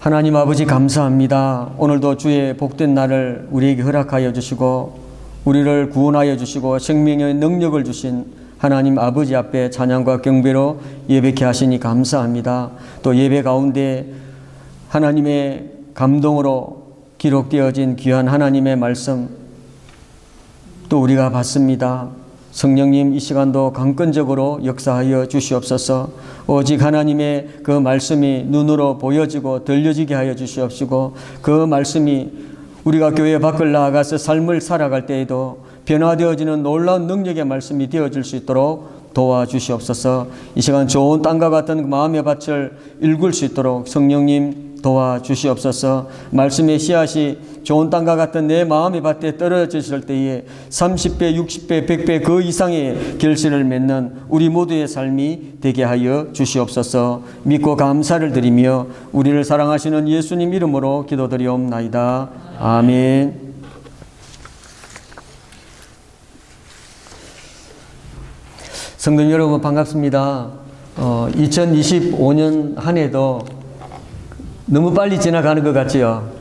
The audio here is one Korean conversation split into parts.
하나님 아버지 감사합니다. 오늘도 주의 복된 날을 우리에게 허락하여 주시고 우리를 구원하여 주시고 생명의 능력을 주신 하나님 아버지 앞에 찬양과 경배로 예배케 하시니 감사합니다. 또 예배 가운데 하나님의 감동으로 기록되어진 귀한 하나님의 말씀 또 우리가 받습니다. 성령님 이 시간도 강건적으로 역사하여 주시옵소서. 오직 하나님의 그 말씀이 눈으로 보여지고 들려지게 하여 주시옵시고 그 말씀이 우리가 교회 밖을 나아가서 삶을 살아갈 때에도 변화되어지는 놀라운 능력의 말씀이 되어질 수 있도록 도와주시옵소서. 이 시간 좋은 땅과 같은 마음의 밭을 일굴 수 있도록 성령님 도와주시옵소서. 말씀의 씨앗이 좋은 땅과 같은 내 마음의 밭에 떨어졌을 때에 30배, 60배, 100배 그 이상의 결실을 맺는 우리 모두의 삶이 되게 하여 주시옵소서. 믿고 감사를 드리며 우리를 사랑하시는 예수님 이름으로 기도드리옵나이다. 아멘. 성도 여러분 반갑습니다. 2025년 한 해도 너무 빨리 지나가는 것 같지요.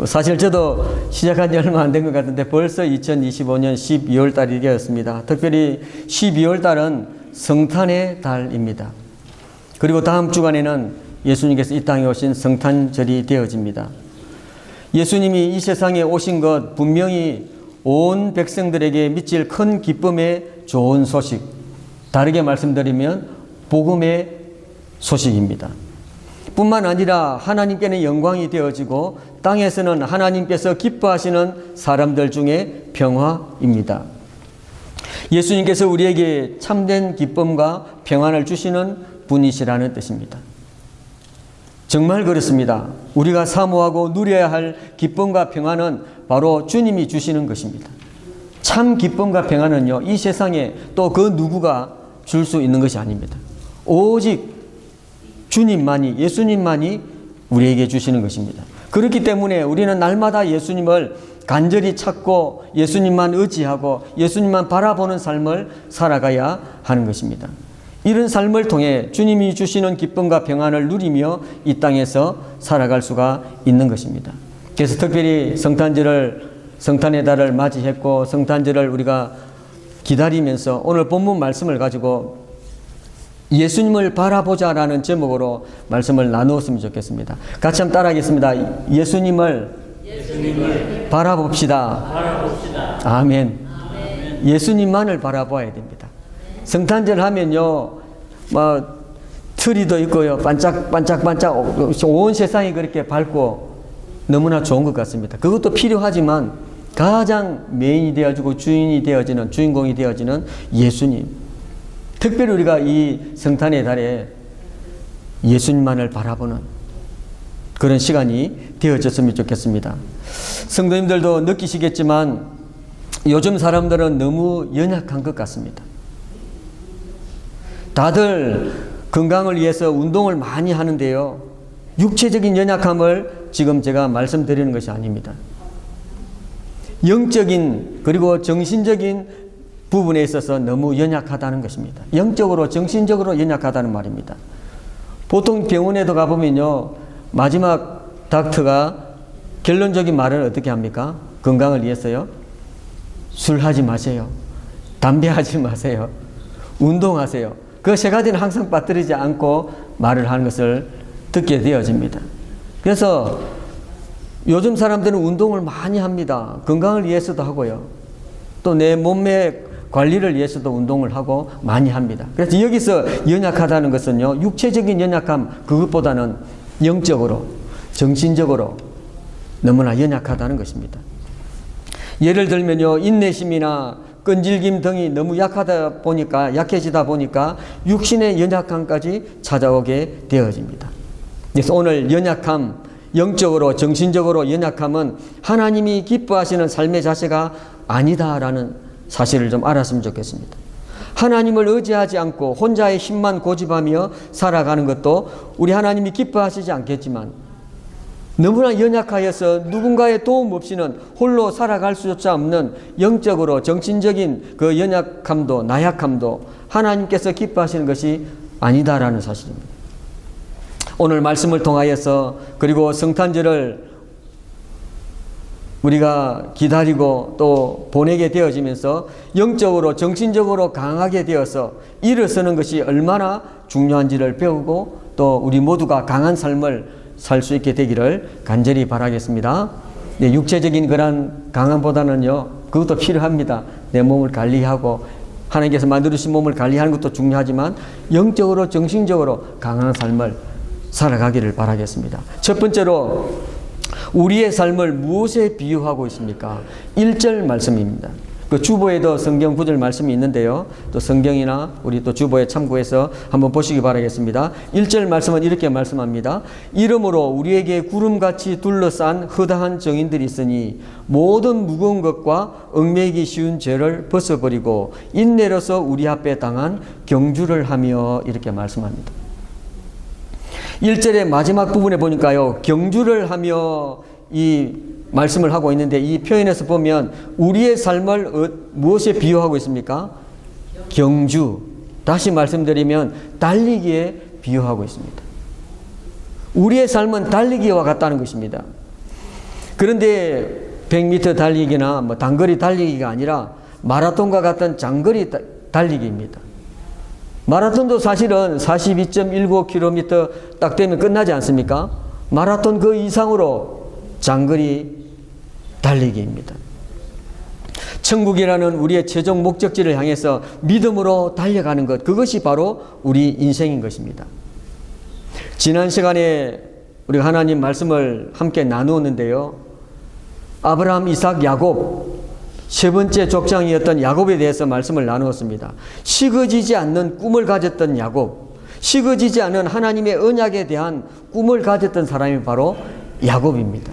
사실 저도 시작한 지 얼마 안 된 것 같은데 벌써 2025년 12월 달이 되었습니다. 특별히 12월 달은 성탄의 달입니다. 그리고 다음 주간에는 예수님께서 이 땅에 오신 성탄절이 되어집니다. 예수님이 이 세상에 오신 것 분명히 온 백성들에게 미칠 큰 기쁨의 좋은 소식, 다르게 말씀드리면 복음의 소식입니다. 뿐만 아니라 하나님께는 영광이 되어지고 땅에서는 하나님께서 기뻐하시는 사람들 중에 평화입니다. 예수님께서 우리에게 참된 기쁨과 평안을 주시는 분이시라는 뜻입니다. 정말 그렇습니다. 우리가 사모하고 누려야 할 기쁨과 평안은 바로 주님이 주시는 것입니다. 참 기쁨과 평안은요, 이 세상에 또 그 누구가 줄 수 있는 것이 아닙니다. 오직 주님만이, 예수님만이 우리에게 주시는 것입니다. 그렇기 때문에 우리는 날마다 예수님을 간절히 찾고 예수님만 의지하고 예수님만 바라보는 삶을 살아가야 하는 것입니다. 이런 삶을 통해 주님이 주시는 기쁨과 평안을 누리며 이 땅에서 살아갈 수가 있는 것입니다. 그래서 특별히 성탄의 달을 맞이했고 성탄절을 우리가 기다리면서 오늘 본문 말씀을 가지고 예수님을 바라보자라는 제목으로 말씀을 나누었으면 좋겠습니다. 같이 한번 따라하겠습니다. 예수님을 바라봅시다. 아멘. 예수님만을 바라봐야 됩니다. 성탄절 하면요, 트리도 있고요, 반짝반짝 온 세상이 그렇게 밝고 너무나 좋은 것 같습니다. 그것도 필요하지만 가장 메인이 되어지고 주인공이 되어지는 예수님. 특별히 우리가 이 성탄의 달에 예수님만을 바라보는 그런 시간이 되어졌으면 좋겠습니다. 성도님들도 느끼시겠지만 요즘 사람들은 너무 연약한 것 같습니다. 다들 건강을 위해서 운동을 많이 하는데요, 육체적인 연약함을 지금 제가 말씀드리는 것이 아닙니다. 영적인 그리고 정신적인 부분에 있어서 너무 연약하다는 것입니다. 영적으로 정신적으로 연약하다는 말입니다. 보통 병원에도 가보면요, 마지막 닥터가 결론적인 말을 어떻게 합니까? 건강을 위해서요, 술 하지 마세요, 담배 하지 마세요, 운동하세요. 그 세 가지는 항상 빠뜨리지 않고 말을 하는 것을 듣게 되어집니다. 그래서 요즘 사람들은 운동을 많이 합니다. 건강을 위해서도 하고요, 또 내 몸의 관리를 위해서도 운동을 하고 많이 합니다. 그래서 여기서 연약하다는 것은요, 육체적인 연약함 그것보다는 영적으로 정신적으로 너무나 연약하다는 것입니다. 예를 들면요, 인내심이나 끈질김 등이 너무 약해지다 보니까 육신의 연약함까지 찾아오게 되어집니다. 그래서 오늘 연약함, 영적으로 정신적으로 연약함은 하나님이 기뻐하시는 삶의 자세가 아니다라는 사실을 좀 알았으면 좋겠습니다. 하나님을 의지하지 않고 혼자의 힘만 고집하며 살아가는 것도 우리 하나님이 기뻐하시지 않겠지만 너무나 연약하여서 누군가의 도움 없이는 홀로 살아갈 수조차 없는 영적으로 정신적인 그 연약함도 나약함도 하나님께서 기뻐하시는 것이 아니다라는 사실입니다. 오늘 말씀을 통하여서 그리고 성탄절을 우리가 기다리고 또 보내게 되어지면서 영적으로 정신적으로 강하게 되어서 일어서는 것이 얼마나 중요한지를 배우고 또 우리 모두가 강한 삶을 살 수 있게 되기를 간절히 바라겠습니다. 네, 육체적인 그런 강함보다는요, 그것도 필요합니다. 내 몸을 관리하고 하나님께서 만들어주신 몸을 관리하는 것도 중요하지만 영적으로 정신적으로 강한 삶을 살아가기를 바라겠습니다. 첫 번째로 우리의 삶을 무엇에 비유하고 있습니까? 1절 말씀입니다. 그 주보에도 성경 구절 말씀이 있는데요. 또 성경이나 우리 또 주보에 참고해서 한번 보시기 바라겠습니다. 1절 말씀은 이렇게 말씀합니다. 이러므로 우리에게 구름같이 둘러싼 허다한 정인들이 있으니 모든 무거운 것과 얽매이기 쉬운 죄를 벗어버리고 인내로서 우리 앞에 당한 경주를 하며 이렇게 말씀합니다. 1절의 마지막 부분에 보니까요, 경주를 하며 이 말씀을 하고 있는데 이 표현에서 보면 우리의 삶을 무엇에 비유하고 있습니까? 경주. 다시 말씀드리면 달리기에 비유하고 있습니다. 우리의 삶은 달리기와 같다는 것입니다. 그런데 100m 달리기나 뭐 단거리 달리기가 아니라 마라톤과 같은 장거리 달리기입니다. 마라톤도 사실은 42.19km 딱 되면 끝나지 않습니까? 마라톤 그 이상으로 장거리 달리기입니다. 천국이라는 우리의 최종 목적지를 향해서 믿음으로 달려가는 것, 그것이 바로 우리 인생인 것입니다. 지난 시간에 우리가 하나님 말씀을 함께 나누었는데요. 아브라함, 이삭, 야곱 세 번째 족장이었던 야곱에 대해서 말씀을 나누었습니다. 식어지지 않는 꿈을 가졌던 야곱, 식어지지 않은 하나님의 언약에 대한 꿈을 가졌던 사람이 바로 야곱입니다.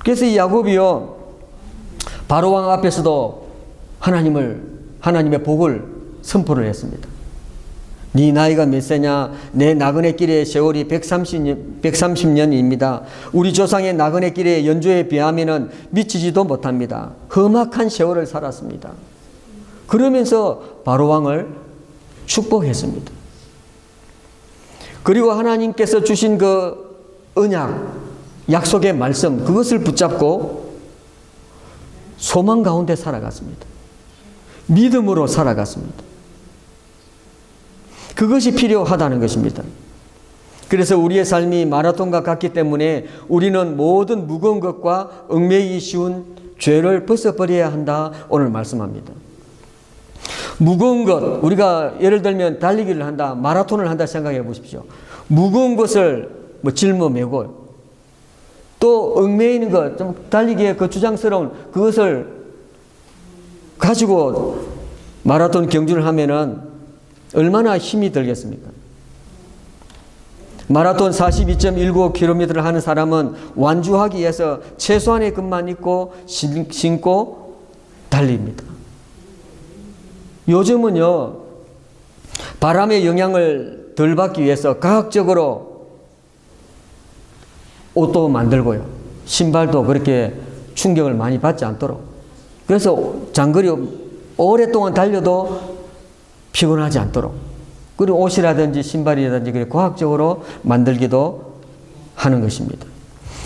그래서 이 야곱이요, 바로왕 앞에서도 하나님의 복을 선포를 했습니다. 네 나이가 몇 세냐? 내 나그네 길의 세월이 130년입니다. 우리 조상의 나그네 길의 연조에 비하면 미치지도 못합니다. 험악한 세월을 살았습니다. 그러면서 바로왕을 축복했습니다. 그리고 하나님께서 주신 그 언약, 약속의 말씀, 그것을 붙잡고 소망 가운데 살아갔습니다. 믿음으로 살아갔습니다. 그것이 필요하다는 것입니다. 그래서 우리의 삶이 마라톤과 같기 때문에 우리는 모든 무거운 것과 얽매이기 쉬운 죄를 벗어버려야 한다. 오늘 말씀합니다. 무거운 것, 우리가 예를 들면 달리기를 한다, 마라톤을 한다 생각해 보십시오. 무거운 것을 짊어매고 또 얽매이는 것, 좀 달리기에 그 주장스러운 그것을 가지고 마라톤 경주를 하면은 얼마나 힘이 들겠습니까? 마라톤 42.19km를 하는 사람은 완주하기 위해서 최소한의 것만 입고 신고 달립니다. 요즘은요, 바람의 영향을 덜 받기 위해서 과학적으로 옷도 만들고요, 신발도 그렇게 충격을 많이 받지 않도록, 그래서 장거리 오랫동안 달려도 피곤하지 않도록, 그리고 옷이라든지 신발이라든지 그렇게 과학적으로 만들기도 하는 것입니다.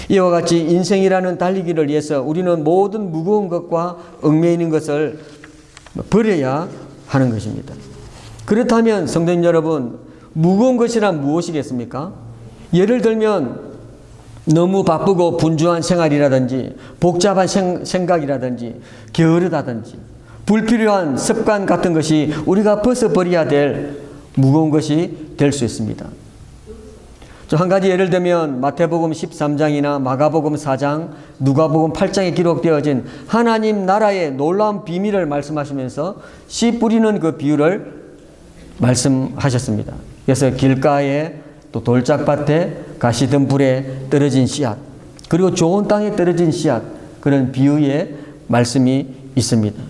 이와 같이 인생이라는 달리기를 위해서 우리는 모든 무거운 것과 얽매이는 것을 버려야 하는 것입니다. 그렇다면 성도님 여러분, 무거운 것이란 무엇이겠습니까? 예를 들면 너무 바쁘고 분주한 생활이라든지 복잡한 생각이라든지 게으르다든지 불필요한 습관 같은 것이 우리가 벗어버려야 될 무거운 것이 될 수 있습니다. 한 가지 예를 들면 마태복음 13장이나 마가복음 4장, 누가복음 8장에 기록되어진 하나님 나라의 놀라운 비밀을 말씀하시면서 씨 뿌리는 그 비유를 말씀하셨습니다. 그래서 길가에 또 돌짝밭에 가시덤불에 떨어진 씨앗, 그리고 좋은 땅에 떨어진 씨앗, 그런 비유의 말씀이 있습니다.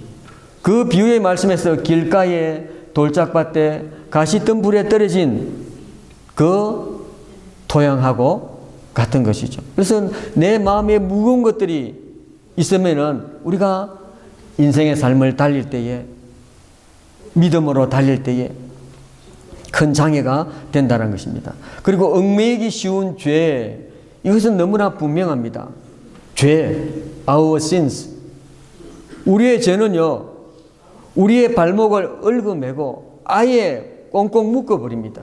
그 비유의 말씀에서 길가에 돌짝밭에 가시덤불에 떨어진 그 토양하고 같은 것이죠. 그래서 내 마음에 무거운 것들이 있으면은 우리가 인생의 삶을 달릴 때에, 믿음으로 달릴 때에 큰 장애가 된다는 것입니다. 그리고 얽매이기 쉬운 죄, 이것은 너무나 분명합니다. 죄, our sins. 우리의 죄는요, 우리의 발목을 얽어매고 아예 꽁꽁 묶어버립니다.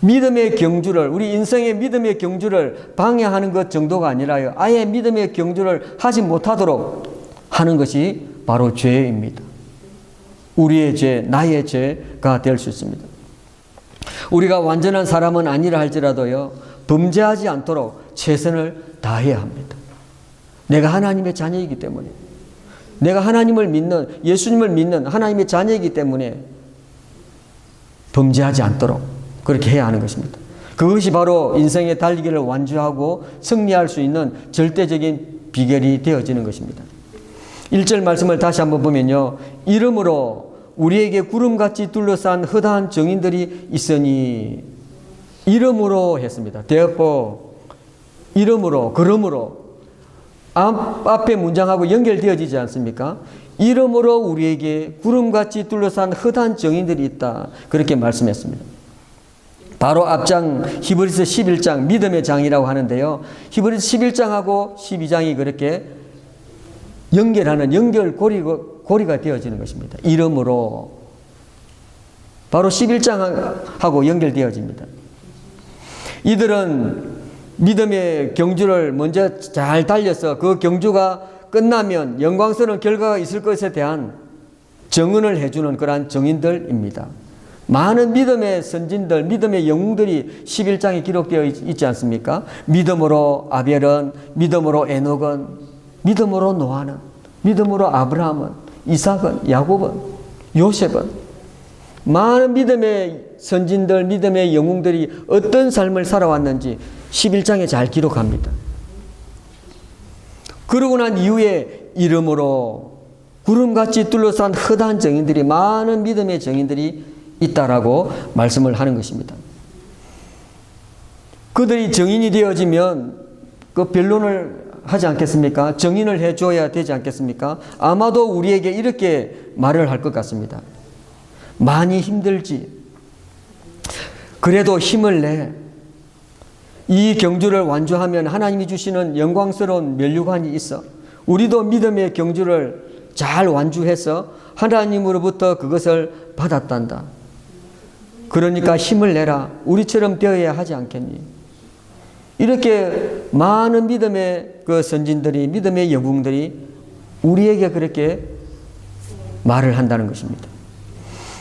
믿음의 경주를, 우리 인생의 믿음의 경주를 방해하는 것 정도가 아니라요, 아예 믿음의 경주를 하지 못하도록 하는 것이 바로 죄입니다. 우리의 죄, 나의 죄가 될 수 있습니다. 우리가 완전한 사람은 아니라 할지라도요, 범죄하지 않도록 최선을 다해야 합니다. 내가 하나님의 자녀이기 때문에, 내가 하나님을 믿는, 예수님을 믿는 하나님의 자녀이기 때문에 범죄하지 않도록 그렇게 해야 하는 것입니다. 그것이 바로 인생의 달리기를 완주하고 승리할 수 있는 절대적인 비결이 되어지는 것입니다. 1절 말씀을 다시 한번 보면요, 이러므로 우리에게 구름같이 둘러싼 허다한 증인들이 있으니, 이러므로 했습니다. therefore, 이러므로, 그러므로, 앞에 문장하고 연결되어지지 않습니까? 이러므로 우리에게 구름같이 둘러싼 허다한 증인들이 있다, 그렇게 말씀했습니다. 바로 앞장 히브리서 11장 믿음의 장이라고 하는데요, 히브리서 11장하고 12장이 그렇게 연결하는 연결고리가 되어지는 것입니다. 이러므로 바로 11장하고 연결되어집니다. 이들은 믿음의 경주를 먼저 잘 달려서 그 경주가 끝나면 영광스러운 결과가 있을 것에 대한 증언을 해주는 그러한 증인들입니다. 많은 믿음의 선진들, 믿음의 영웅들이 11장에 기록되어 있지 않습니까? 믿음으로 아벨은, 믿음으로 에녹은, 믿음으로 노아는, 믿음으로 아브라함은, 이삭은, 야곱은, 요셉은, 많은 믿음의 선진들, 믿음의 영웅들이 어떤 삶을 살아왔는지 11장에 잘 기록합니다. 그러고 난 이후에 이름으로 구름같이 둘러싼 허다한 증인들이, 많은 믿음의 증인들이 있다라고 말씀을 하는 것입니다. 그들이 증인이 되어지면 그 변론을 하지 않겠습니까? 증인을 해줘야 되지 않겠습니까? 아마도 우리에게 이렇게 말을 할 것 같습니다. 많이 힘들지. 그래도 힘을 내. 이 경주를 완주하면 하나님이 주시는 영광스러운 면류관이 있어. 우리도 믿음의 경주를 잘 완주해서 하나님으로부터 그것을 받았단다. 그러니까 힘을 내라. 우리처럼 되어야 하지 않겠니? 이렇게 많은 믿음의 그 선진들이, 믿음의 영웅들이 우리에게 그렇게 말을 한다는 것입니다.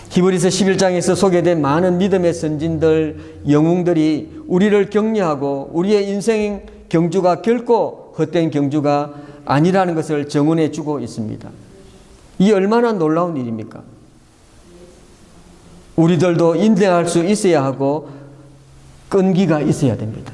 히브리서 11장에서 소개된 많은 믿음의 선진들, 영웅들이 우리를 격려하고 우리의 인생 경주가 결코 헛된 경주가 아니라는 것을 증언해 주고 있습니다. 이 얼마나 놀라운 일입니까? 우리들도 인내할 수 있어야 하고 끈기가 있어야 됩니다.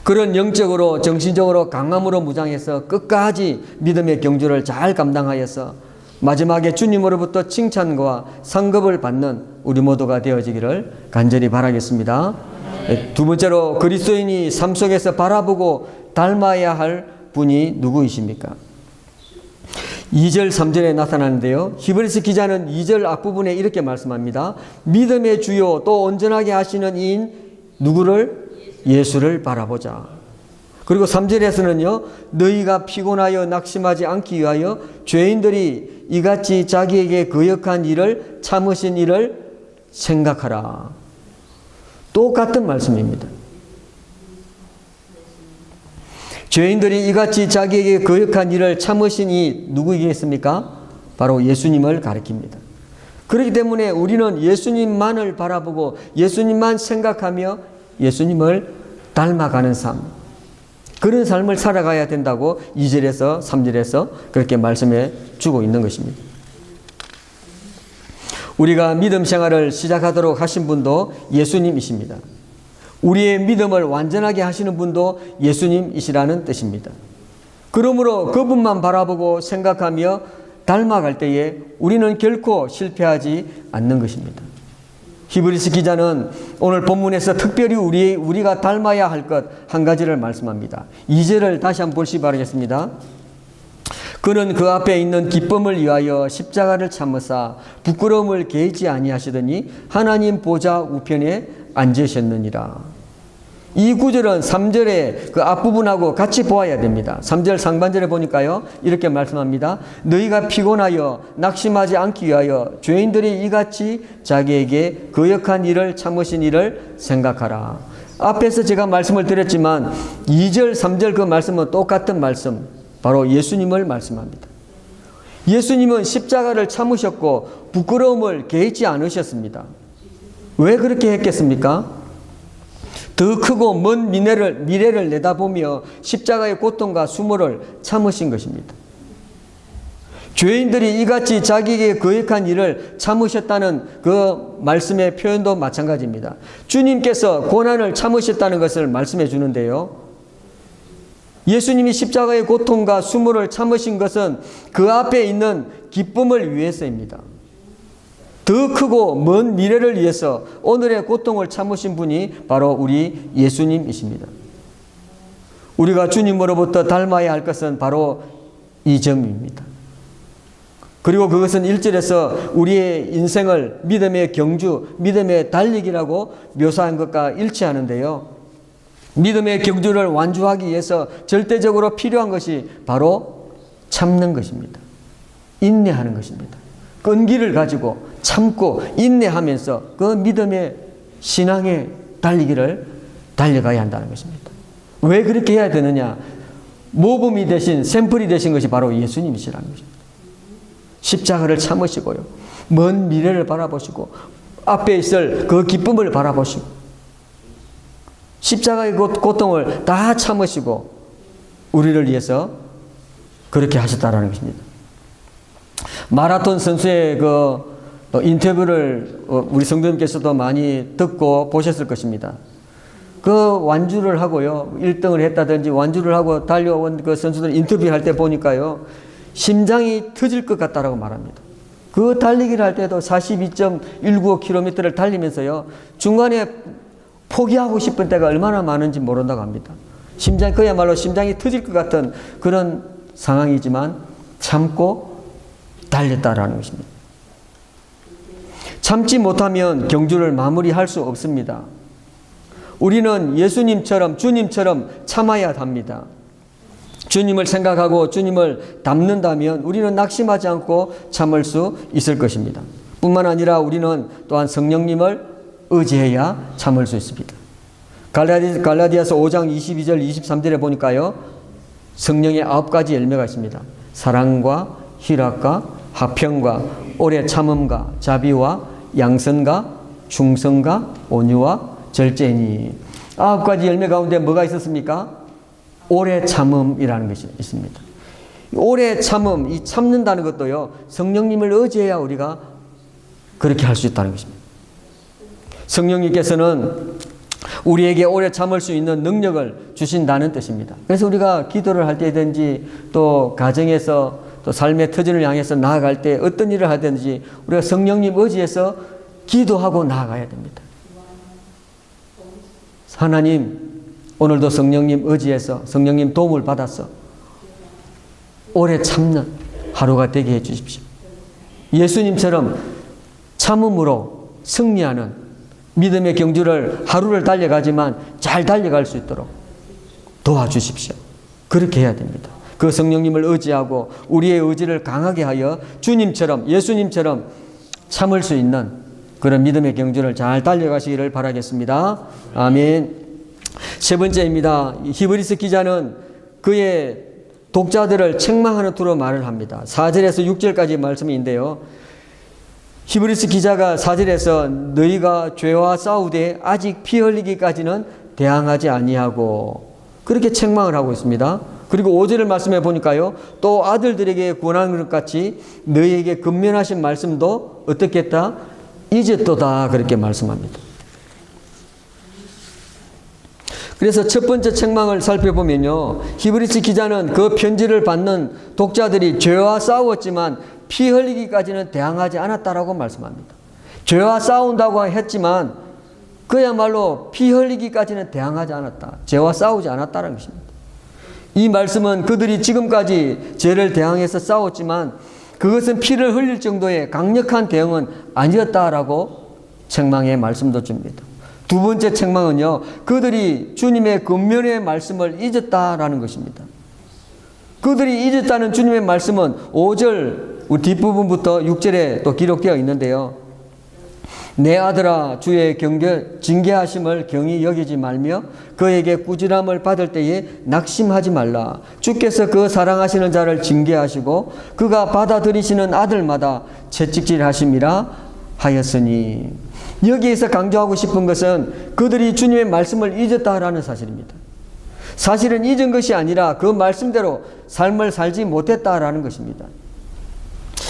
그런 영적으로, 정신적으로 강함으로 무장해서 끝까지 믿음의 경주를 잘 감당하여서 마지막에 주님으로부터 칭찬과 상급을 받는 우리 모두가 되어지기를 간절히 바라겠습니다. 두 번째로, 그리스도인이 삶 속에서 바라보고 닮아야 할 분이 누구이십니까? 2절 3절에 나타나는데요, 히브리서 기자는 2절 앞부분에 이렇게 말씀합니다. 믿음의 주요 또 온전하게 하시는 이인 누구를? 예수를 바라보자. 그리고 3절에서는요, 너희가 피곤하여 낙심하지 않기 위하여 죄인들이 이같이 자기에게 거역한 일을, 참으신 일을 생각하라. 똑같은 말씀입니다. 죄인들이 이같이 자기에게 거역한 일을 참으신 이 누구이겠습니까? 바로 예수님을 가리킵니다. 그렇기 때문에 우리는 예수님만을 바라보고 예수님만 생각하며 예수님을 닮아가는 삶, 그런 삶을 살아가야 된다고 2절에서 3절에서 그렇게 말씀해 주고 있는 것입니다. 우리가 믿음 생활을 시작하도록 하신 분도 예수님이십니다. 우리의 믿음을 완전하게 하시는 분도 예수님이시라는 뜻입니다. 그러므로 그분만 바라보고 생각하며 닮아갈 때에 우리는 결코 실패하지 않는 것입니다. 히브리서 기자는 오늘 본문에서 특별히 우리가 닮아야 할 것 한 가지를 말씀합니다. 2절을 다시 한번 보시기 바라겠습니다. 그는 그 앞에 있는 기쁨을 위하여 십자가를 참으사 부끄러움을 개의치 아니하시더니 하나님 보좌 우편에 앉으셨느니라. 이 구절은 3절의 그 앞부분하고 같이 보아야 됩니다. 3절 상반절에 보니까요, 이렇게 말씀합니다. 너희가 피곤하여 낙심하지 않기 위하여 죄인들이 이같이 자기에게 거역한 일을 참으신 일을 생각하라. 앞에서 제가 말씀을 드렸지만 2절, 3절 그 말씀은 똑같은 말씀, 바로 예수님을 말씀합니다. 예수님은 십자가를 참으셨고 부끄러움을 개의치 않으셨습니다. 왜 그렇게 했겠습니까? 더 크고 먼 미래를 내다보며 십자가의 고통과 수모를 참으신 것입니다. 죄인들이 이같이 자기에게 거역한 일을 참으셨다는 그 말씀의 표현도 마찬가지입니다. 주님께서 고난을 참으셨다는 것을 말씀해 주는데요. 예수님이 십자가의 고통과 수모를 참으신 것은 그 앞에 있는 기쁨을 위해서입니다. 더 크고 먼 미래를 위해서 오늘의 고통을 참으신 분이 바로 우리 예수님이십니다. 우리가 주님으로부터 닮아야 할 것은 바로 이 점입니다. 그리고 그것은 1절에서 우리의 인생을 믿음의 경주, 믿음의 달리기라고 묘사한 것과 일치하는데요. 믿음의 경주를 완주하기 위해서 절대적으로 필요한 것이 바로 참는 것입니다. 인내하는 것입니다. 끈기를 가지고 참고 인내하면서 그 믿음의 신앙의 달리기를 달려가야 한다는 것입니다. 왜 그렇게 해야 되느냐? 모범이 되신, 샘플이 되신 것이 바로 예수님이시라는 것입니다. 십자가를 참으시고요, 먼 미래를 바라보시고 앞에 있을 그 기쁨을 바라보시고 십자가의 고통을 다 참으시고 우리를 위해서 그렇게 하셨다는 것입니다. 마라톤 선수의 그 인터뷰를 우리 성도님께서도 많이 듣고 보셨을 것입니다. 그 완주를 하고요, 1등을 했다든지 완주를 하고 달려온 그 선수들 인터뷰할 때 보니까요, 심장이 터질 것 같다라고 말합니다. 그 달리기를 할 때도 42.195km를 달리면서요, 중간에 포기하고 싶은 때가 얼마나 많은지 모른다고 합니다. 그야말로 심장이 터질 것 같은 그런 상황이지만 참고 달렸다라는 것입니다. 참지 못하면 경주를 마무리할 수 없습니다. 우리는 예수님처럼, 주님처럼 참아야 합니다. 주님을 생각하고 주님을 닮는다면 우리는 낙심하지 않고 참을 수 있을 것입니다. 뿐만 아니라 우리는 또한 성령님을 의지해야 참을 수 있습니다. 갈라디아서 5장 22절 23절에 보니까요, 성령의 9가지 열매가 있습니다. 사랑과 희락과 화평과 오래 참음과 자비와 양선과 충성과 온유와 절제니. 9가지 열매 가운데 뭐가 있었습니까? 오래 참음이라는 것이 있습니다. 오래 참음, 이 참는다는 것도요, 성령님을 의지해야 우리가 그렇게 할 수 있다는 것입니다. 성령님께서는 우리에게 오래 참을 수 있는 능력을 주신다는 뜻입니다. 그래서 우리가 기도를 할 때든지 또 가정에서 또 삶의 터전을 향해서 나아갈 때 어떤 일을 하든지 우리가 성령님 의지해서 기도하고 나아가야 됩니다. 하나님, 오늘도 성령님 의지해서 성령님 도움을 받아서 오래 참는 하루가 되게 해 주십시오. 예수님처럼 참음으로 승리하는 믿음의 경주를 하루를 달려가지만 잘 달려갈 수 있도록 도와주십시오. 그렇게 해야 됩니다. 그 성령님을 의지하고 우리의 의지를 강하게 하여 주님처럼, 예수님처럼 참을 수 있는 그런 믿음의 경주를 잘 달려가시기를 바라겠습니다. 아멘. 세 번째입니다. 히브리서 기자는 그의 독자들을 책망하는 투로 말을 합니다. 4절에서 6절까지 말씀인데요. 히브리서 기자가 4절에서 너희가 죄와 싸우되 아직 피 흘리기까지는 대항하지 아니하고 그렇게 책망을 하고 있습니다. 그리고 5절을 말씀해 보니까요, 또 아들들에게 권하는 것 같이 너희에게 근면하신 말씀도 어떻게 했다? 잊었도다. 그렇게 말씀합니다. 그래서 첫 번째 책망을 살펴보면요, 히브리서 기자는 그 편지를 받는 독자들이 죄와 싸웠지만 피 흘리기까지는 대항하지 않았다라고 말씀합니다. 죄와 싸운다고 했지만 그야말로 피 흘리기까지는 대항하지 않았다. 죄와 싸우지 않았다는 것입니다. 이 말씀은 그들이 지금까지 죄를 대항해서 싸웠지만 그것은 피를 흘릴 정도의 강력한 대응은 아니었다라고 책망의 말씀도 줍니다. 두 번째 책망은요, 그들이 주님의 권면의 말씀을 잊었다라는 것입니다. 그들이 잊었다는 주님의 말씀은 5절 뒷부분부터 6절에 또 기록되어 있는데요. 내 아들아, 주의 징계하심을 경히 여기지 말며 그에게 꾸지람을 받을 때에 낙심하지 말라. 주께서 그 사랑하시는 자를 징계하시고 그가 받아들이시는 아들마다 채찍질하심이라 하였으니. 여기에서 강조하고 싶은 것은 그들이 주님의 말씀을 잊었다라는 사실입니다. 사실은 잊은 것이 아니라 그 말씀대로 삶을 살지 못했다라는 것입니다.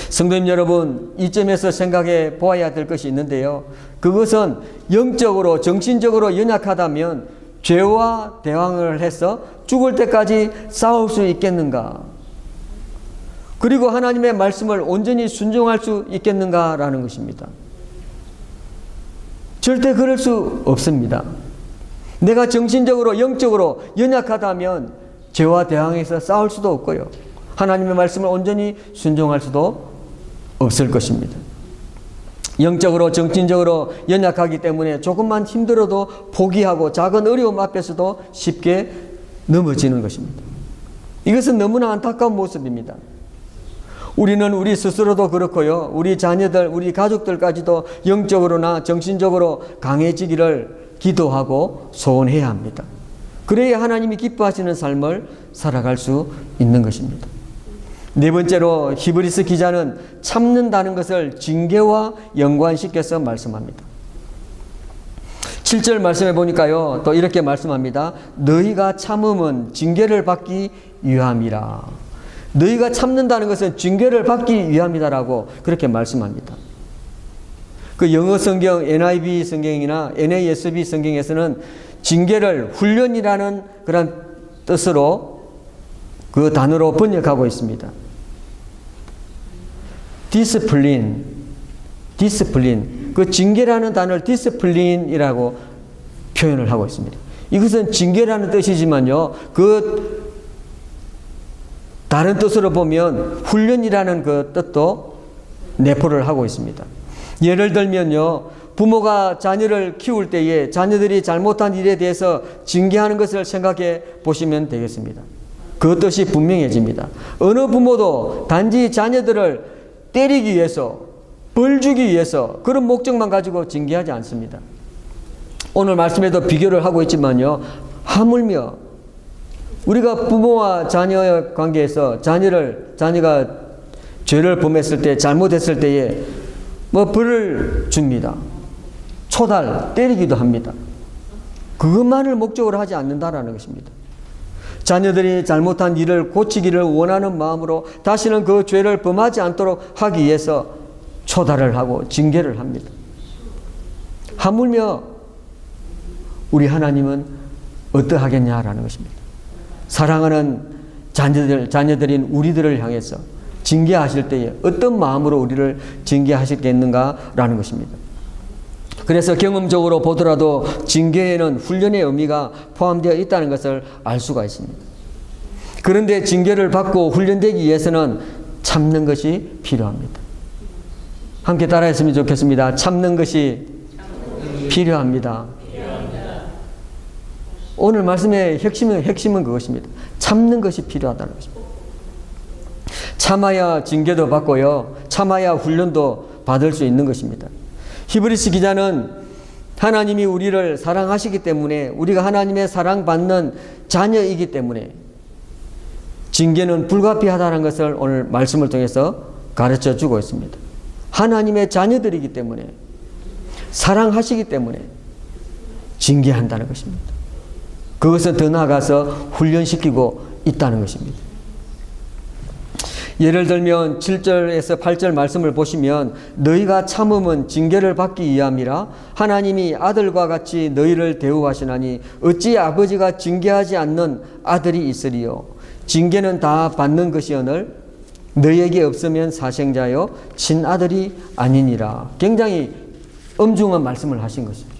성도님 여러분, 이 점에서 생각해 보아야 될 것이 있는데요. 그것은 영적으로, 정신적으로 연약하다면 죄와 대항을 해서 죽을 때까지 싸울 수 있겠는가? 그리고 하나님의 말씀을 온전히 순종할 수 있겠는가라는 것입니다. 절대 그럴 수 없습니다. 내가 정신적으로, 영적으로 연약하다면 죄와 대항해서 싸울 수도 없고요. 하나님의 말씀을 온전히 순종할 수도 없을 것입니다. 영적으로, 정신적으로 연약하기 때문에 조금만 힘들어도 포기하고 작은 어려움 앞에서도 쉽게 넘어지는 것입니다. 이것은 너무나 안타까운 모습입니다. 우리는 우리 스스로도 그렇고요. 우리 자녀들, 우리 가족들까지도 영적으로나 정신적으로 강해지기를 기도하고 소원해야 합니다. 그래야 하나님이 기뻐하시는 삶을 살아갈 수 있는 것입니다. 네 번째로 히브리서 기자는 참는다는 것을 징계와 연관시켜서 말씀합니다. 7절 말씀해 보니까요, 또 이렇게 말씀합니다. 너희가 참음은 징계를 받기 위함이라. 너희가 참는다는 것은 징계를 받기 위함이다라고 그렇게 말씀합니다. 그 영어 성경 NIV 성경이나 NASB 성경에서는 징계를 훈련이라는 그런 뜻으로 그 단어로 번역하고 있습니다. 디스플린. 그 징계라는 단어를 디스플린이라고 표현을 하고 있습니다. 이것은 징계라는 뜻이지만요, 그 다른 뜻으로 보면 훈련이라는 그 뜻도 내포를 하고 있습니다. 예를 들면요, 부모가 자녀를 키울 때에 자녀들이 잘못한 일에 대해서 징계하는 것을 생각해 보시면 되겠습니다. 그 뜻이 분명해집니다. 어느 부모도 단지 자녀들을 때리기 위해서, 벌 주기 위해서 그런 목적만 가지고 징계하지 않습니다. 오늘 말씀에도 비교를 하고 있지만요, 하물며 우리가 부모와 자녀의 관계에서 자녀가 죄를 범했을 때, 잘못했을 때에 벌을 줍니다. 초달, 때리기도 합니다. 그것만을 목적으로 하지 않는다라는 것입니다. 자녀들이 잘못한 일을 고치기를 원하는 마음으로 다시는 그 죄를 범하지 않도록 하기 위해서 초달을 하고 징계를 합니다. 하물며 우리 하나님은 어떠하겠냐라는 것입니다. 사랑하는 자녀들인 우리들을 향해서 징계하실 때에 어떤 마음으로 우리를 징계하시겠는가라는 것입니다. 그래서 경험적으로 보더라도 징계에는 훈련의 의미가 포함되어 있다는 것을 알 수가 있습니다. 그런데 징계를 받고 훈련되기 위해서는 참는 것이 필요합니다. 함께 따라했으면 좋겠습니다. 참는 것이 필요합니다. 오늘 말씀의 핵심은 그것입니다. 참는 것이 필요하다는 것입니다. 참아야 징계도 받고요, 참아야 훈련도 받을 수 있는 것입니다. 히브리서 기자는 하나님이 우리를 사랑하시기 때문에, 우리가 하나님의 사랑받는 자녀이기 때문에 징계는 불가피하다는 것을 오늘 말씀을 통해서 가르쳐 주고 있습니다. 하나님의 자녀들이기 때문에, 사랑하시기 때문에 징계한다는 것입니다. 그것은 더 나아가서 훈련시키고 있다는 것입니다. 예를 들면 7절에서 8절 말씀을 보시면 너희가 참음은 징계를 받기 위함이라 하나님이 아들과 같이 너희를 대우하시나니 어찌 아버지가 징계하지 않는 아들이 있으리요. 징계는 다 받는 것이오늘 너희에게 없으면 사생자요 친아들이 아니니라. 굉장히 엄중한 말씀을 하신 것입니다.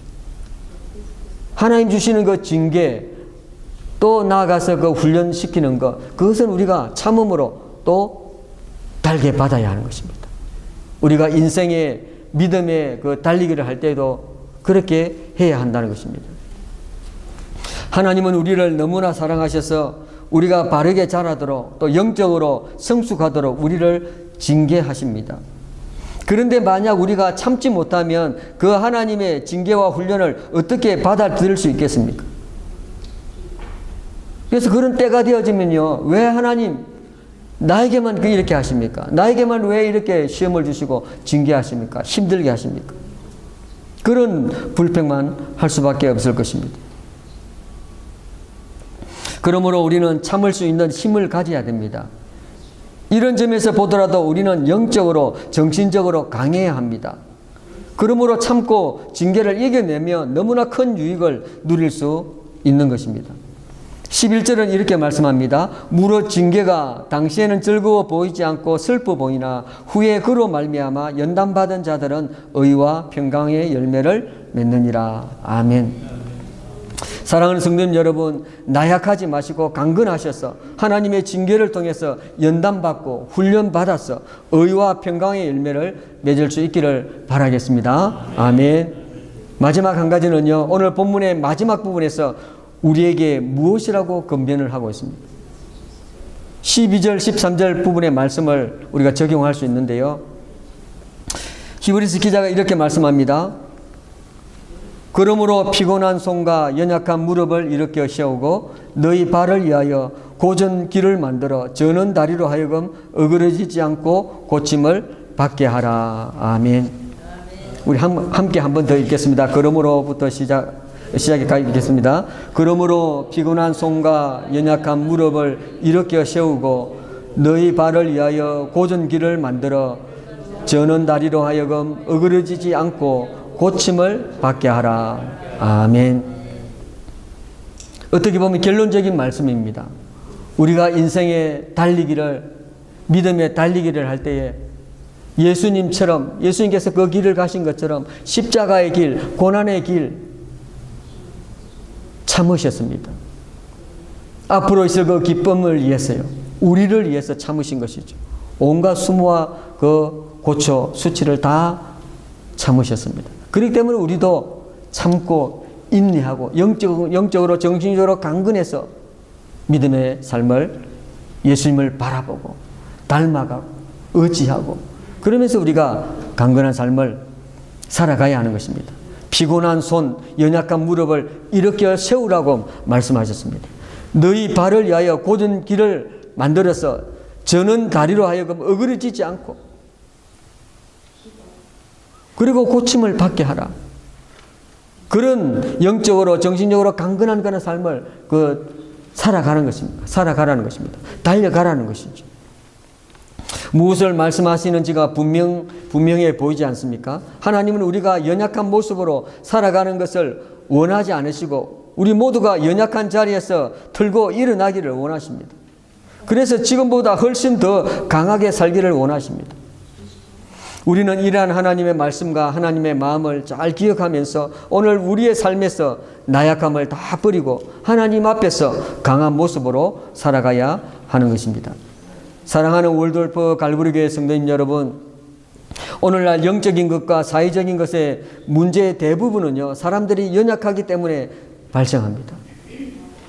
하나님 주시는 그 징계, 또 나아가서 그 훈련시키는 것, 그것은 우리가 참음으로 또 달게 받아야 하는 것입니다. 우리가 인생의 믿음의 그 달리기를 할 때도 그렇게 해야 한다는 것입니다. 하나님은 우리를 너무나 사랑하셔서 우리가 바르게 자라도록 또 영적으로 성숙하도록 우리를 징계하십니다. 그런데 만약 우리가 참지 못하면 그 하나님의 징계와 훈련을 어떻게 받아들일 수 있겠습니까? 그래서 그런 때가 되어지면요, 왜 하나님 나에게만 이렇게 하십니까? 나에게만 왜 이렇게 시험을 주시고 징계하십니까? 힘들게 하십니까? 그런 불평만 할 수밖에 없을 것입니다. 그러므로 우리는 참을 수 있는 힘을 가져야 됩니다. 이런 점에서 보더라도 우리는 영적으로 정신적으로 강해야 합니다. 그러므로 참고 징계를 이겨내면 너무나 큰 유익을 누릴 수 있는 것입니다. 11절은 이렇게 말씀합니다. 무릇 징계가 당시에는 즐거워 보이지 않고 슬퍼 보이나 후에 그로 말미암아 연단받은 자들은 의와 평강의 열매를 맺느니라. 아멘. 사랑하는 성도님 여러분, 나약하지 마시고 강건하셔서 하나님의 징계를 통해서 연단받고 훈련받아서 의와 평강의 열매를 맺을 수 있기를 바라겠습니다. 아멘. 마지막 한 가지는요, 오늘 본문의 마지막 부분에서 우리에게 무엇이라고 권면을 하고 있습니다. 12절, 13절 부분의 말씀을 우리가 적용할 수 있는데요. 히브리서 기자가 이렇게 말씀합니다. 그러므로 피곤한 손과 연약한 무릎을 일으켜 세우고 너희 발을 위하여 고전 길을 만들어 저는 다리로 하여금 어그러지지 않고 고침을 받게 하라. 아멘. 우리 함께 한 번 더 읽겠습니다. 그러므로부터 시작에 가겠습니다. 그러므로 피곤한 손과 연약한 무릎을 일으켜 세우고 너희 발을 위하여 고전 길을 만들어 저는 다리로 하여금 어그러지지 않고 고침을 받게 하라. 아멘. 어떻게 보면 결론적인 말씀입니다. 우리가 인생의 달리기를, 믿음의 달리기를 할 때에 예수님처럼, 예수님께서 그 길을 가신 것처럼 십자가의 길, 고난의 길 참으셨습니다. 앞으로 있을 그 기쁨을 위해서요, 우리를 위해서 참으신 것이죠. 온갖 수모와 그 고초, 수치를 다 참으셨습니다. 그렇기 때문에 우리도 참고 인내하고 영적으로 정신적으로 강건해서 믿음의 삶을, 예수님을 바라보고 닮아가고 의지하고 그러면서 우리가 강건한 삶을 살아가야 하는 것입니다. 피곤한 손, 연약한 무릎을 일으켜 세우라고 말씀하셨습니다. 너희 발을 위하여 고전 길을 만들어서 저는 다리로 하여금 어그러지지 않고 그리고 고침을 받게 하라. 그런 영적으로 정신적으로 강건한 그런 삶을 살아가는 것입니다. 살아가라는 것입니다. 달려가라는 것이죠. 무엇을 말씀하시는지가 분명해 보이지 않습니까? 하나님은 우리가 연약한 모습으로 살아가는 것을 원하지 않으시고 우리 모두가 연약한 자리에서 들고 일어나기를 원하십니다. 그래서 지금보다 훨씬 더 강하게 살기를 원하십니다. 우리는 이러한 하나님의 말씀과 하나님의 마음을 잘 기억하면서 오늘 우리의 삶에서 나약함을 다 버리고 하나님 앞에서 강한 모습으로 살아가야 하는 것입니다. 사랑하는 월드월프 갈보리교회 성도님 여러분, 오늘날 영적인 것과 사회적인 것의 문제의 대부분은요, 사람들이 연약하기 때문에 발생합니다.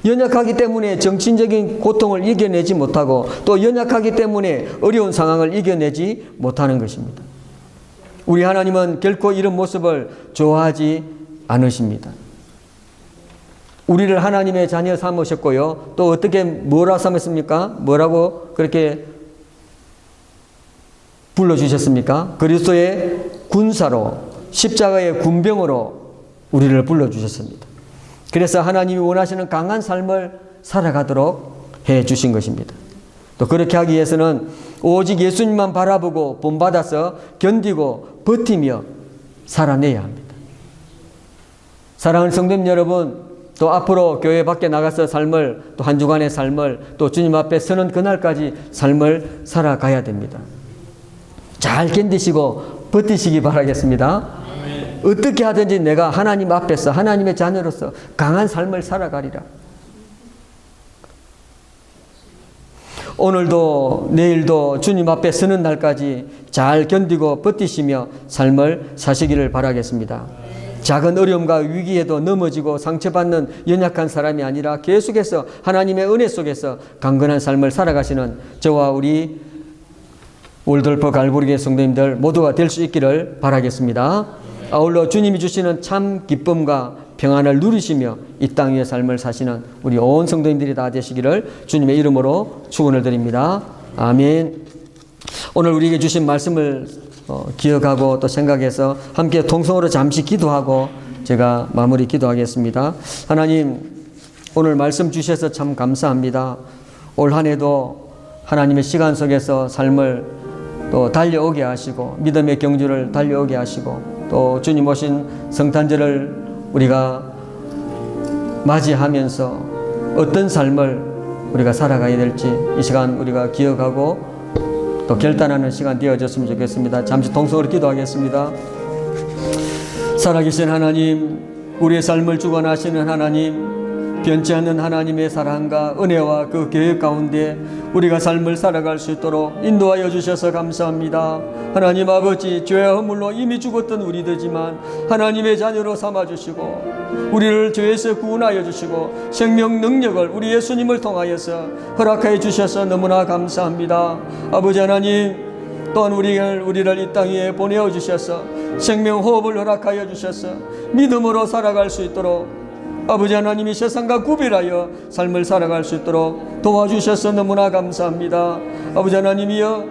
연약하기 때문에 정신적인 고통을 이겨내지 못하고 또 연약하기 때문에 어려운 상황을 이겨내지 못하는 것입니다. 우리 하나님은 결코 이런 모습을 좋아하지 않으십니다. 우리를 하나님의 자녀 삼으셨고요. 또 어떻게 뭐라 삼았습니까? 뭐라고 그렇게 불러주셨습니까? 그리스도의 군사로, 십자가의 군병으로 우리를 불러주셨습니다. 그래서 하나님이 원하시는 강한 삶을 살아가도록 해주신 것입니다. 또 그렇게 하기 위해서는 오직 예수님만 바라보고 본받아서 견디고 버티며 살아내야 합니다. 사랑하는 성도님 여러분, 또 앞으로 교회 밖에 나가서 삶을, 또 한 주간의 삶을, 또 주님 앞에 서는 그날까지 삶을 살아가야 됩니다. 잘 견디시고 버티시기 바라겠습니다. 아멘. 어떻게 하든지 내가 하나님 앞에서 하나님의 자녀로서 강한 삶을 살아가리라. 오늘도 내일도 주님 앞에 서는 날까지 잘 견디고 버티시며 삶을 사시기를 바라겠습니다. 작은 어려움과 위기에도 넘어지고 상처받는 연약한 사람이 아니라 계속해서 하나님의 은혜 속에서 강건한 삶을 살아가시는 저와 우리 올돌포 갈보리교회 성도님들 모두가 될 수 있기를 바라겠습니다. 아울러 주님이 주시는 참 기쁨과 평안을 누리시며 이 땅 위의 삶을 사시는 우리 온 성도님들이 다 되시기를 주님의 이름으로 축원을 드립니다. 아멘. 오늘 우리에게 주신 말씀을 기억하고 또 생각해서 함께 통성으로 잠시 기도하고 제가 마무리 기도하겠습니다. 하나님, 오늘 말씀 주셔서 참 감사합니다. 올 한 해도 하나님의 시간 속에서 삶을 또 달려오게 하시고 믿음의 경주를 달려오게 하시고 또 주님 오신 성탄절을 우리가 맞이하면서 어떤 삶을 우리가 살아가야 될지 이 시간 우리가 기억하고 또 결단하는 시간 되어졌으면 좋겠습니다. 잠시 통성으로 기도하겠습니다. 살아계신 하나님, 우리의 삶을 주관하시는 하나님, 변치 않는 하나님의 사랑과 은혜와 그 계획 가운데 우리가 삶을 살아갈 수 있도록 인도하여 주셔서 감사합니다. 하나님 아버지, 죄와 허물로 이미 죽었던 우리들지만 하나님의 자녀로 삼아주시고 우리를 죄에서 구원하여 주시고 생명 능력을 우리 예수님을 통하여서 허락하여 주셔서 너무나 감사합니다. 아버지 하나님, 또한 우리를 이 땅 위에 보내어 주셔서 생명 호흡을 허락하여 주셔서 믿음으로 살아갈 수 있도록 아버지 하나님이 세상과 구별하여 삶을 살아갈 수 있도록 도와주셔서 너무나 감사합니다. 아버지 하나님이여,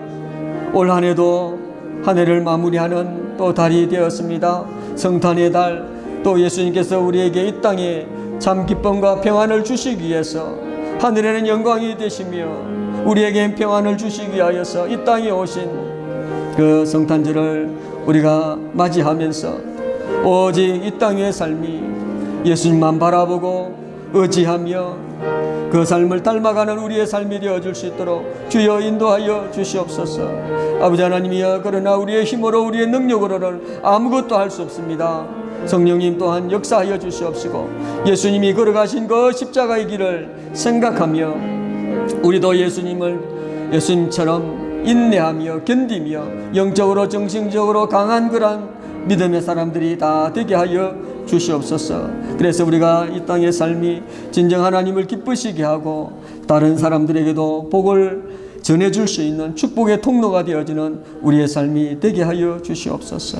올 한 해도 한 해를 마무리하는 또 달이 되었습니다. 성탄의 달, 또 예수님께서 우리에게 이 땅에 참 기쁨과 평안을 주시기 위해서 하늘에는 영광이 되시며 우리에게 평안을 주시기 위하여서 이 땅에 오신 그 성탄절을 우리가 맞이하면서 오직 이 땅의 삶이 예수님만 바라보고 의지하며 그 삶을 닮아가는 우리의 삶이 되어줄 수 있도록 주여 인도하여 주시옵소서. 아버지 하나님이여, 그러나 우리의 힘으로 우리의 능력으로는 아무것도 할 수 없습니다. 성령님 또한 역사하여 주시옵시고 예수님이 걸어가신 그 십자가의 길을 생각하며 우리도 예수님처럼 인내하며 견디며 영적으로 정신적으로 강한 그런 믿음의 사람들이 다 되게 하여 주시옵소서. 그래서 우리가 이 땅의 삶이 진정 하나님을 기쁘시게 하고 다른 사람들에게도 복을 전해줄 수 있는 축복의 통로가 되어지는 우리의 삶이 되게 하여 주시옵소서.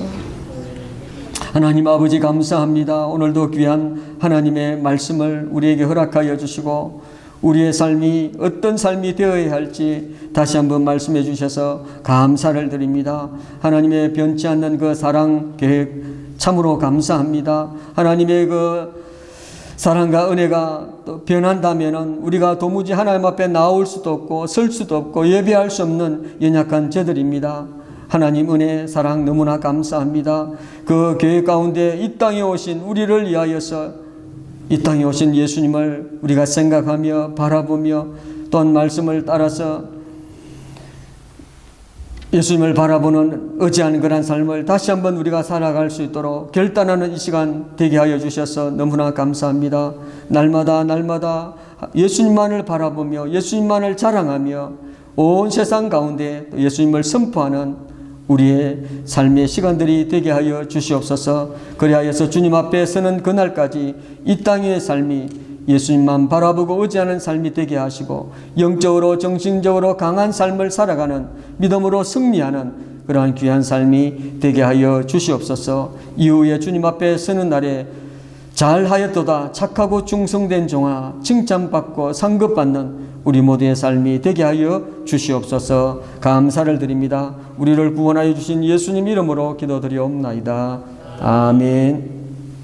하나님 아버지 감사합니다. 오늘도 귀한 하나님의 말씀을 우리에게 허락하여 주시고 우리의 삶이 어떤 삶이 되어야 할지 다시 한번 말씀해 주셔서 감사를 드립니다. 하나님의 변치 않는 그 사랑 계획 참으로 감사합니다. 하나님의 그 사랑과 은혜가 또 변한다면은 우리가 도무지 하나님 앞에 나올 수도 없고 설 수도 없고 예배할 수 없는 연약한 저들입니다. 하나님 은혜 사랑 너무나 감사합니다. 그 계획 가운데 이 땅에 오신 우리를 위하여서 이 땅에 오신 예수님을 우리가 생각하며 바라보며 또한 말씀을 따라서 예수님을 바라보는 의지하는 그런 삶을 다시 한번 우리가 살아갈 수 있도록 결단하는 이 시간 되게 하여 주셔서 너무나 감사합니다. 날마다 예수님만을 바라보며 예수님만을 자랑하며 온 세상 가운데 예수님을 선포하는 우리의 삶의 시간들이 되게 하여 주시옵소서. 그리하여서 주님 앞에 서는 그날까지 이 땅의 삶이 예수님만 바라보고 의지하는 삶이 되게 하시고 영적으로 정신적으로 강한 삶을 살아가는 믿음으로 승리하는 그러한 귀한 삶이 되게 하여 주시옵소서. 이후에 주님 앞에 서는 날에 잘하였도다 착하고 충성된 종아 칭찬받고 상급받는 우리 모두의 삶이 되게 하여 주시옵소서. 감사를 드립니다. 우리를 구원하여 주신 예수님 이름으로 기도드리옵나이다. 아멘.